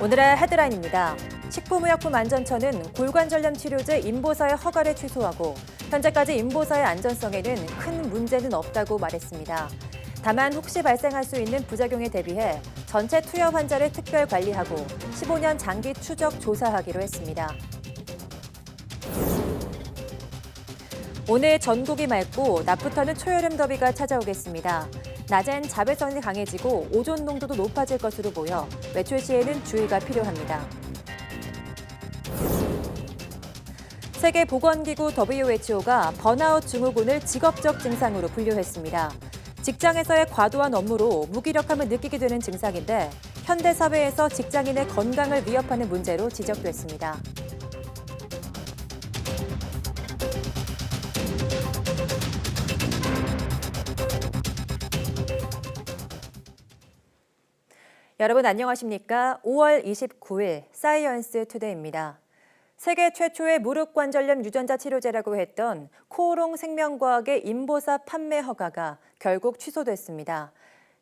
오늘의 헤드라인입니다. 식품의약품안전처는 골관절염 치료제 인보사의 허가를 취소하고 현재까지 인보사의 안전성에는 큰 문제는 없다고 말했습니다. 다만 혹시 발생할 수 있는 부작용에 대비해 전체 투여 환자를 특별 관리하고 15년 장기 추적 조사하기로 했습니다. 오늘 전국이 맑고 낮부터는 초여름 더위가 찾아오겠습니다. 낮엔 자외선이 강해지고 오존 농도도 높아질 것으로 보여 외출 시에는 주의가 필요합니다. 세계보건기구 WHO가 번아웃 증후군을 직업적 증상으로 분류했습니다. 직장에서의 과도한 업무로 무기력함을 느끼게 되는 증상인데 현대사회에서 직장인의 건강을 위협하는 문제로 지적됐습니다. 여러분 안녕하십니까? 5월 29일 사이언스 투데이입니다. 세계 최초의 무릎관절염 유전자 치료제라고 했던 코오롱 생명과학의 인보사 판매 허가가 결국 취소됐습니다.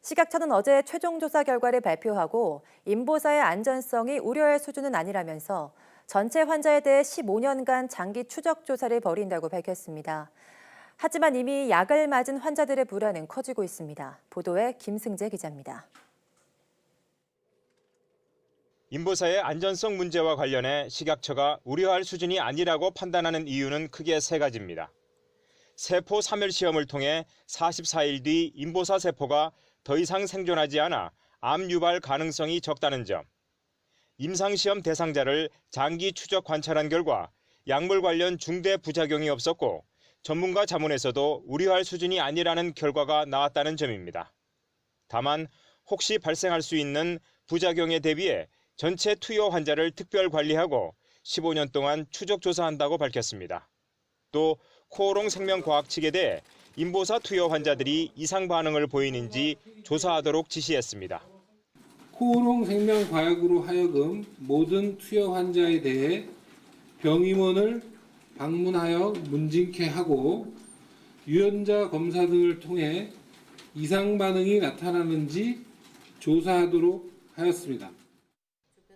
식약처는 어제 최종 조사 결과를 발표하고 인보사의 안전성이 우려할 수준은 아니라면서 전체 환자에 대해 15년간 장기 추적 조사를 벌인다고 밝혔습니다. 하지만 이미 약을 맞은 환자들의 불안은 커지고 있습니다. 보도에 김승재 기자입니다. 인보사의 안전성 문제와 관련해 식약처가 우려할 수준이 아니라고 판단하는 이유는 크게 세 가지입니다. 세포 사멸 시험을 통해 44일 뒤 인보사 세포가 더 이상 생존하지 않아 암 유발 가능성이 적다는 점, 임상시험 대상자를 장기 추적 관찰한 결과 약물 관련 중대 부작용이 없었고 전문가 자문에서도 우려할 수준이 아니라는 결과가 나왔다는 점입니다. 다만 혹시 발생할 수 있는 부작용에 대비해 전체 투여 환자를 특별 관리하고 15년 동안 추적 조사한다고 밝혔습니다. 또 코오롱 생명과학 측에 대해 인보사 투여 환자들이 이상 반응을 보이는지 조사하도록 지시했습니다. 코오롱 생명과학으로 하여금 모든 투여 환자에 대해 병임원을 방문하여 문진케 하고 유전자 검사 등을 통해 이상 반응이 나타나는지 조사하도록 하였습니다.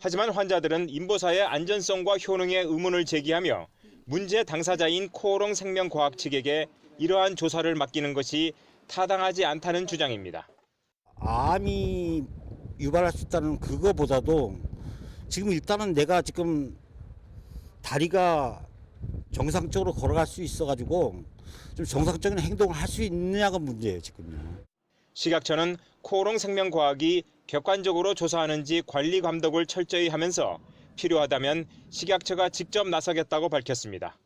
하지만 환자들은 인보사의 안전성과 효능에 의문을 제기하며 문제 당사자인 코오롱 생명과학 측에게 이러한 조사를 맡기는 것이 타당하지 않다는 주장입니다. 암이 유발할 수 있다는 그거보다도 지금 일단은 내가 지금 다리가 정상적으로 걸어갈 수 있어가지고 좀 정상적인 행동을 할 수 있느냐가 문제예요, 지금요. 식약처는 코오롱 생명과학이 객관적으로 조사하는지 관리 감독을 철저히 하면서 필요하다면 식약처가 직접 나서겠다고 밝혔습니다.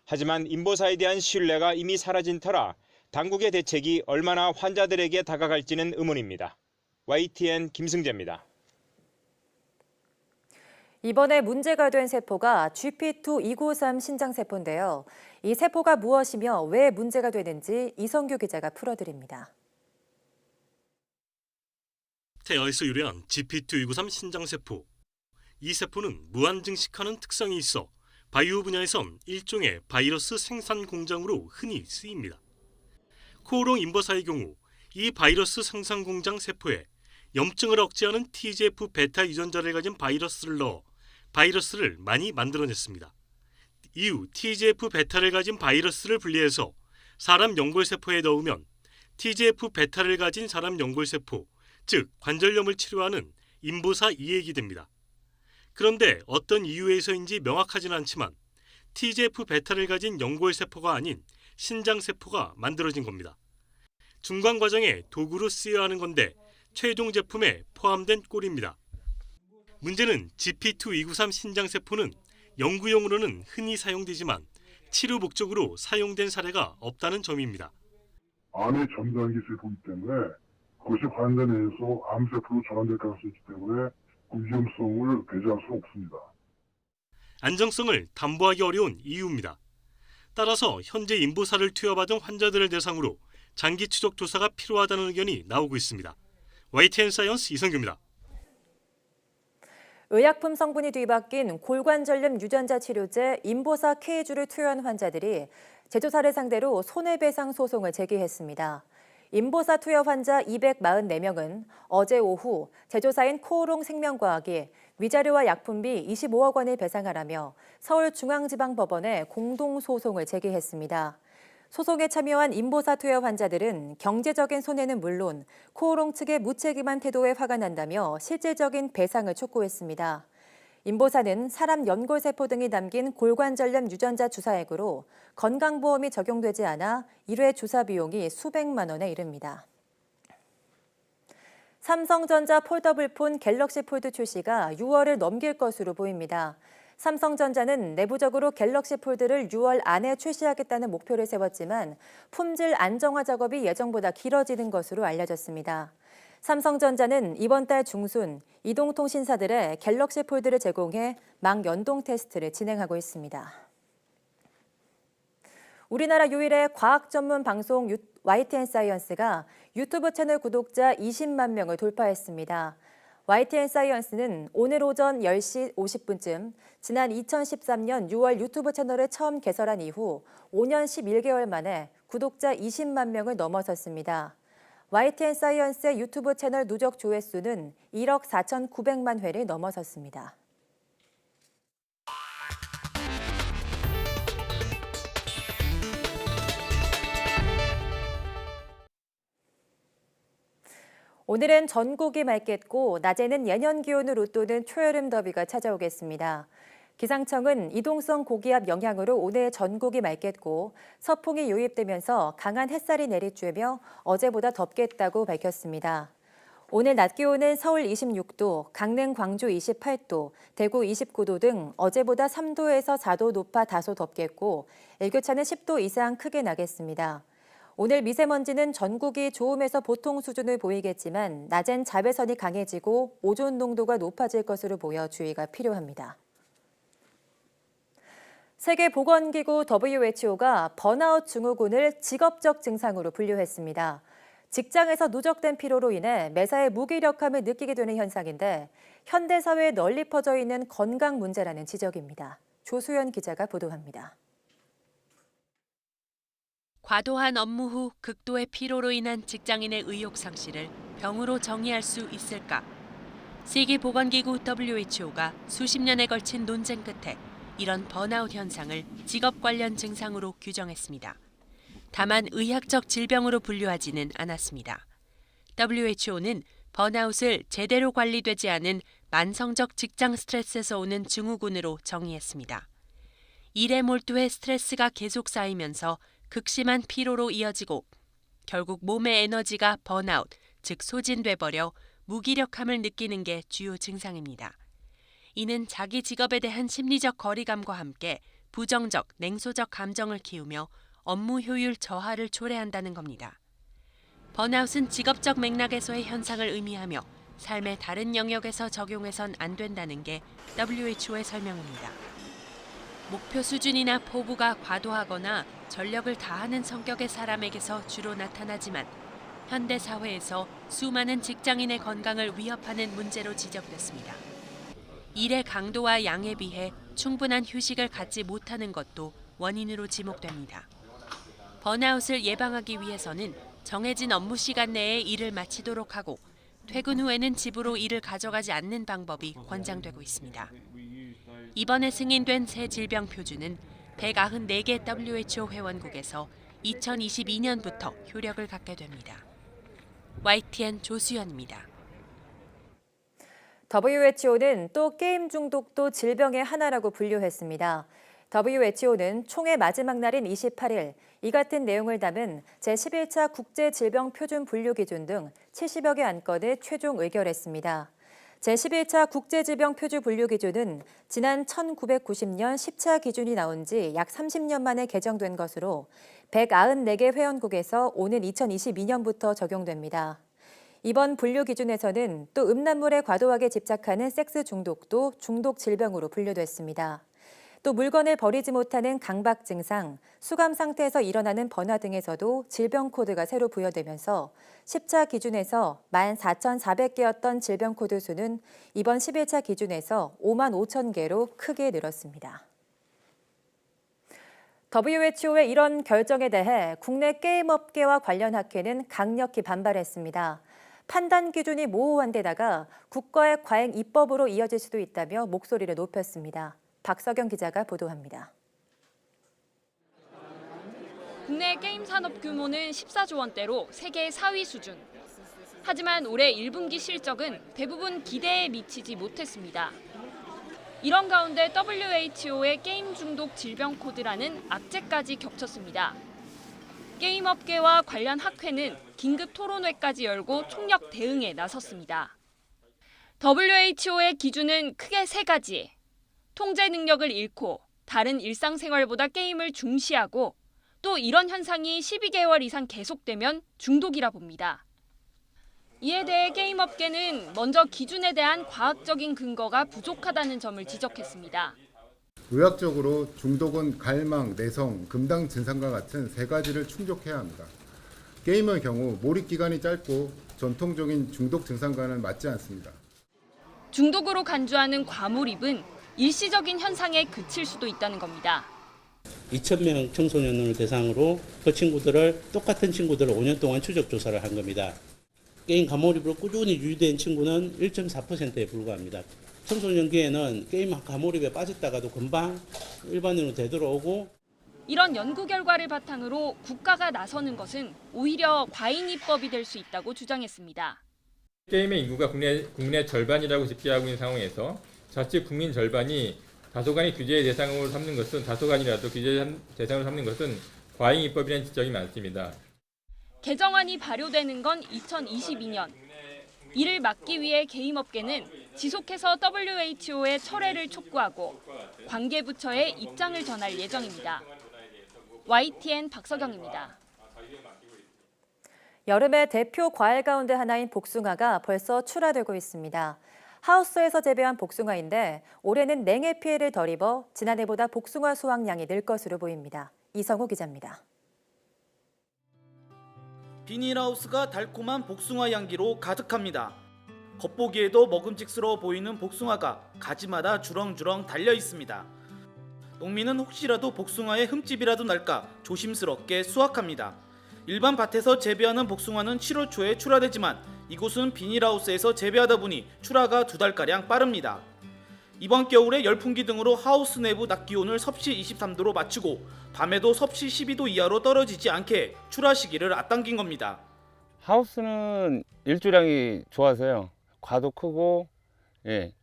하지만 인보사에 대한 신뢰가 이미 사라진 터라 당국의 대책이 얼마나 환자들에게 다가갈지는 의문입니다. YTN 김승재입니다. 이번에 문제가 된 세포가 GP2-293 신장세포인데요. 이 세포가 무엇이며 왜 문제가 되는지 이성규 기자가 풀어드립니다. 태아에서 유래한 GP2-293 신장세포. 이 세포는 무한증식하는 특성이 있어 바이오 분야에선 일종의 바이러스 생산 공장으로 흔히 쓰입니다. 코오롱 인보사의 경우 이 바이러스 생산 공장 세포에 염증을 억제하는 TGF-베타 유전자를 가진 바이러스를 넣어 바이러스를 많이 만들어냈습니다. 이후 TGF-베타를 가진 바이러스를 분리해서 사람 연골세포에 넣으면 TGF-베타를 가진 사람 연골세포, 즉 관절염을 치료하는 인보사 이액이 됩니다. 그런데 어떤 이유에서인지 명확하진 않지만 TGF-베타를 가진 연골세포가 아닌 신장세포가 만들어진 겁니다. 중간 과정에 도구로 쓰여야 하는 건데 최종 제품에 포함된 꼴입니다. 문제는 GP2-293 신장세포는 연구용으로는 흔히 사용되지만 치료 목적으로 사용된 사례가 없다는 점입니다. 암의 전단기 세포이기 때문에 그것이 환자 내에서 암세포로 전환될 가능성이 있기 때문에 그 위험성을 배제할 수 없습니다. 안정성을 담보하기 어려운 이유입니다. 따라서 현재 인보사를 투여받은 환자들을 대상으로 장기 추적 조사가 필요하다는 의견이 나오고 있습니다. YTN 사이언스 이성규입니다. 의약품 성분이 뒤바뀐 골관절염 유전자 치료제 인보사 K주를 투여한 환자들이 제조사를 상대로 손해배상 소송을 제기했습니다. 인보사 투여 환자 244명은 어제 오후 제조사인 코오롱 생명과학이 위자료와 약품비 25억 원을 배상하라며 서울중앙지방법원에 공동소송을 제기했습니다. 소송에 참여한 인보사 투여 환자들은 경제적인 손해는 물론 코오롱 측의 무책임한 태도에 화가 난다며 실질적인 배상을 촉구했습니다. 인보사는 사람 연골세포 등이 담긴 골관절염 유전자 주사액으로 건강보험이 적용되지 않아 1회 주사 비용이 수백만 원에 이릅니다. 삼성전자 폴더블폰 갤럭시 폴드 출시가 6월을 넘길 것으로 보입니다. 삼성전자는 내부적으로 갤럭시 폴드를 6월 안에 출시하겠다는 목표를 세웠지만 품질 안정화 작업이 예정보다 길어지는 것으로 알려졌습니다. 삼성전자는 이번 달 중순 이동통신사들의 갤럭시 폴드를 제공해 망연동 테스트를 진행하고 있습니다. 우리나라 유일의 과학 전문 방송 YTN 사이언스가 유튜브 채널 구독자 20만 명을 돌파했습니다. YTN 사이언스는 오늘 오전 10시 50분쯤 지난 2013년 6월 유튜브 채널을 처음 개설한 이후 5년 11개월 만에 구독자 20만 명을 넘어섰습니다. YTN 사이언스의 유튜브 채널 누적 조회수는 1억 4,900만 회를 넘어섰습니다. 오늘은 전국이 맑겠고 낮에는 예년 기온을 웃도는 초여름 더위가 찾아오겠습니다. 기상청은 이동성 고기압 영향으로 오늘 전국이 맑겠고 서풍이 유입되면서 강한 햇살이 내리쬐며 어제보다 덥겠다고 밝혔습니다. 오늘 낮 기온은 서울 26도, 강릉, 광주 28도, 대구 29도 등 어제보다 3도에서 4도 높아 다소 덥겠고 일교차는 10도 이상 크게 나겠습니다. 오늘 미세먼지는 전국이 좋음에서 보통 수준을 보이겠지만 낮엔 자외선이 강해지고 오존 농도가 높아질 것으로 보여 주의가 필요합니다. 세계보건기구 WHO가 번아웃 증후군을 직업적 증상으로 분류했습니다. 직장에서 누적된 피로로 인해 매사에 무기력함을 느끼게 되는 현상인데 현대사회에 널리 퍼져 있는 건강 문제라는 지적입니다. 조수연 기자가 보도합니다. 과도한 업무 후 극도의 피로로 인한 직장인의 의욕 상실을 병으로 정의할 수 있을까? 세계보건기구 WHO가 수십 년에 걸친 논쟁 끝에 이런 번아웃 현상을 직업 관련 증상으로 규정했습니다. 다만 의학적 질병으로 분류하지는 않았습니다. WHO는 번아웃을 제대로 관리되지 않은 만성적 직장 스트레스에서 오는 증후군으로 정의했습니다. 일에 몰두해 스트레스가 계속 쌓이면서 극심한 피로로 이어지고 결국 몸의 에너지가 번아웃, 즉 소진돼 버려 무기력함을 느끼는 게 주요 증상입니다. 이는 자기 직업에 대한 심리적 거리감과 함께 부정적, 냉소적 감정을 키우며 업무 효율 저하를 초래한다는 겁니다. 번아웃은 직업적 맥락에서의 현상을 의미하며 삶의 다른 영역에서 적용해선 안 된다는 게 WHO의 설명입니다. 목표 수준이나 포부가 과도하거나 전력을 다하는 성격의 사람에게서 주로 나타나지만 현대 사회에서 수많은 직장인의 건강을 위협하는 문제로 지적됐습니다. 일의 강도와 양에 비해 충분한 휴식을 갖지 못하는 것도 원인으로 지목됩니다. 번아웃을 예방하기 위해서는 정해진 업무 시간 내에 일을 마치도록 하고 퇴근 후에는 집으로 일을 가져가지 않는 방법이 권장되고 있습니다. 이번에 승인된 새 질병 표준은 194개 WHO 회원국에서 2022년부터 효력을 갖게 됩니다. YTN 조수연입니다. WHO는 또 게임 중독도 질병의 하나라고 분류했습니다. WHO는 총회 마지막 날인 28일 이 같은 내용을 담은 제11차 국제질병표준 분류기준 등 70여 개 안건을 최종 의결했습니다. 제11차 국제질병표준 분류기준은 지난 1990년 10차 기준이 나온 지 약 30년 만에 개정된 것으로 194개 회원국에서 오는 2022년부터 적용됩니다. 이번 분류 기준에서는 또 음란물에 과도하게 집착하는 섹스 중독도 중독 질병으로 분류됐습니다. 또 물건을 버리지 못하는 강박 증상, 수감 상태에서 일어나는 번화 등에서도 질병 코드가 새로 부여되면서 10차 기준에서 14,400개였던 질병 코드 수는 이번 11차 기준에서 5만 5천 개로 크게 늘었습니다. WHO의 이런 결정에 대해 국내 게임업계와 관련 학회는 강력히 반발했습니다. 판단 기준이 모호한 데다가 국가의 과잉 입법으로 이어질 수도 있다며 목소리를 높였습니다. 박석영 기자가 보도합니다. 국내 게임 산업 규모는 14조 원대로 세계 4위 수준. 하지만 올해 1분기 실적은 대부분 기대에 미치지 못했습니다. 이런 가운데 WHO의 게임 중독 질병 코드라는 악재까지 겹쳤습니다. 게임 업계와 관련 학회는 긴급 토론회까지 열고 총력 대응에 나섰습니다. WHO의 기준은 크게 3가지. 통제 능력을 잃고 다른 일상생활보다 게임을 중시하고 또 이런 현상이 12개월 이상 계속되면 중독이라 봅니다. 이에 대해 게임업계는 먼저 기준에 대한 과학적인 근거가 부족하다는 점을 지적했습니다. 의학적으로 중독은 갈망, 내성, 금당 증상과 같은 3가지를 충족해야 합니다. 게임의 경우 몰입 기간이 짧고 전통적인 중독 증상과는 맞지 않습니다. 중독으로 간주하는 과몰입은 일시적인 현상에 그칠 수도 있다는 겁니다. 2,000명 청소년을 대상으로 그 친구들을 똑같은 친구들을 5년 동안 추적 조사를 한 겁니다. 게임 과몰입으로 꾸준히 유지된 친구는 1.4%에 불과합니다. 청소년기에는 게임 과몰입에 빠졌다가도 금방 일반인으로 되돌아오고 이런 연구 결과를 바탕으로 국가가 나서는 것은 오히려 과잉 입법이 될 수 있다고 주장했습니다. 게임의 인구가 국내 절반이라고 집계하고 있는 상황에서 자칫 국민 절반이 다소간이 규제의 대상으로 삼는 것은 다소간이라도 규제 대상으로 삼는 것은 과잉 입법이라는 지적이 많습니다. 개정안이 발효되는 건 2022년. 이를 막기 위해 게임업계는 지속해서 WHO의 철회를 촉구하고 관계부처에 입장을 전할 예정입니다. YTN 박석영입니다. 여름의 대표 과일 가운데 하나인 복숭아가 벌써 출하되고 있습니다. 하우스에서 재배한 복숭아인데 올해는 냉해 피해를 덜 입어 지난해보다 복숭아 수확량이 늘 것으로 보입니다. 이성호 기자입니다. 비닐하우스가 달콤한 복숭아 향기로 가득합니다. 겉보기에도 먹음직스러워 보이는 복숭아가 가지마다 주렁주렁 달려 있습니다. 농민은 혹시라도 복숭아에 흠집이라도 날까 조심스럽게 수확합니다. 일반 밭에서 재배하는 복숭아는 7월 초에 출하되지만 이곳은 비닐하우스에서 재배하다 보니 출하가 2달가량 빠릅니다. 이번 겨울에 열풍기 등으로 하우스 내부 낮 기온을 섭씨 23도로 맞추고 밤에도 섭씨 12도 이하로 떨어지지 않게 출하 시기를 앞당긴 겁니다. 하우스는 일조량이 좋아서요. 과도 크고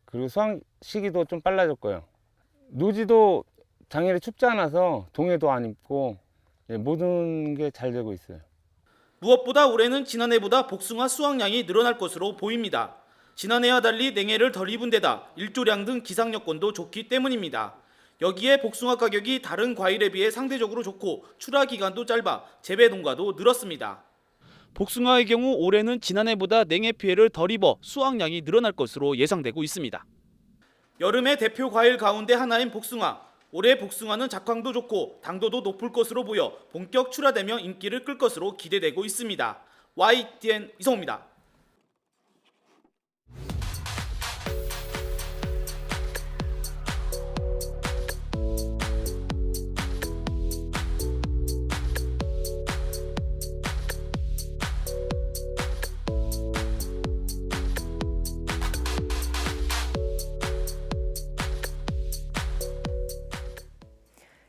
그리고 수확 시기도 좀 빨라졌고요. 노지도 작년에 춥지 않아서 동해도 안 입고 모든 게 잘 되고 있어요. 무엇보다 올해는 지난해보다 복숭아 수확량이 늘어날 것으로 보입니다. 지난해와 달리 냉해를 덜 입은 데다 일조량 등 기상 여건도 좋기 때문입니다. 여기에 복숭아 가격이 다른 과일에 비해 상대적으로 좋고 출하 기간도 짧아 재배 농가도 늘었습니다. 복숭아의 경우 올해는 지난해보다 냉해 피해를 덜 입어 수확량이 늘어날 것으로 예상되고 있습니다. 여름의 대표 과일 가운데 하나인 복숭아. 올해 복숭아는 작황도 좋고 당도도 높을 것으로 보여 본격 출하되며 인기를 끌 것으로 기대되고 있습니다. YTN 이성호입니다.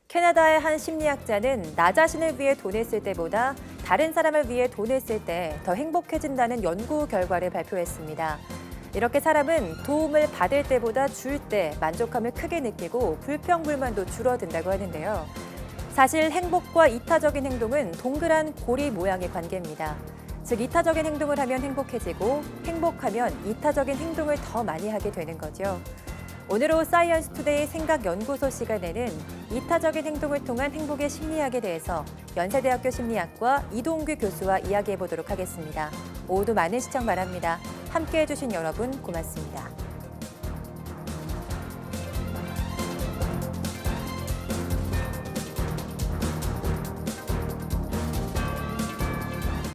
캐나다의 한 심리학자는 나 자신을 위해 돈을 쓸 때보다 다른 사람을 위해 돈을 쓸 때 더 행복해진다는 연구 결과를 발표했습니다. 이렇게 사람은 도움을 받을 때보다 줄 때 만족감을 크게 느끼고 불평불만도 줄어든다고 하는데요. 사실 행복과 이타적인 행동은 동그란 고리 모양의 관계입니다. 즉 이타적인 행동을 하면 행복해지고 행복하면 이타적인 행동을 더 많이 하게 되는 거죠. 오늘 오후 사이언스 투데이 생각연구소 시간에는 이타적인 행동을 통한 행복의 심리학에 대해서 연세대학교 심리학과 이동규 교수와 이야기해 보도록 하겠습니다. 오후도 많은 시청 바랍니다. 함께해 주신 여러분 고맙습니다.